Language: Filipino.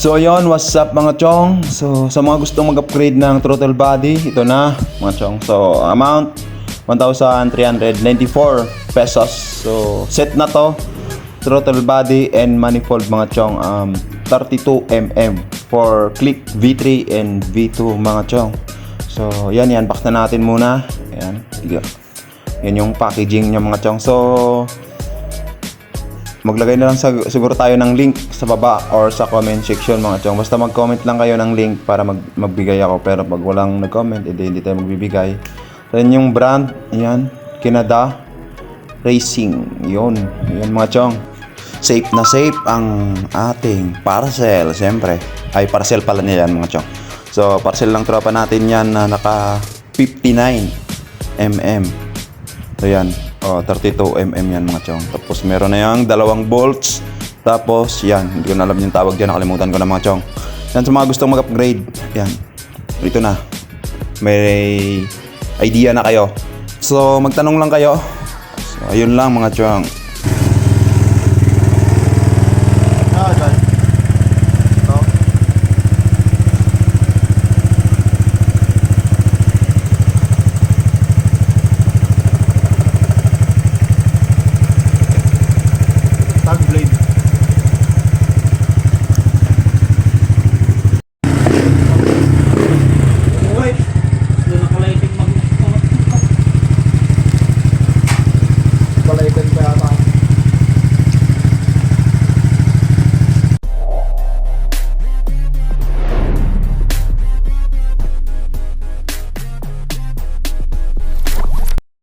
So ayun, what's up mga chong? So sa mga gustong mag-upgrade ng throttle body, ito na mga chong. So amount 1,394 pesos. So set na to, throttle body and manifold mga chong, 32mm for click V3 and V2 mga chong. So yan, i-unbox na natin muna. Yan yung packaging niya mga chong. So maglagay na lang siguro tayo ng link sa baba or sa comment section mga chong. Basta mag-comment lang kayo ng link para magbigay ako. Pero pag walang nag-comment, hindi tayo magbibigay. So yun yung brand, yan, Canada Racing. Yun mga chong. Safe na safe ang ating parcel. Siyempre, ay parcel pala niya yan mga chong. So parcel lang tropa natin yan na naka 59mm. So yan, 32mm yan mga chong. Tapos meron na yung dalawang bolts. Tapos yan, hindi ko na alam yung tawag dyan, nakalimutan ko na mga chong. Yan, sa mga gustong mag-upgrade, yan, ito na, may idea na kayo. So magtanong lang kayo. So ayun lang mga chong.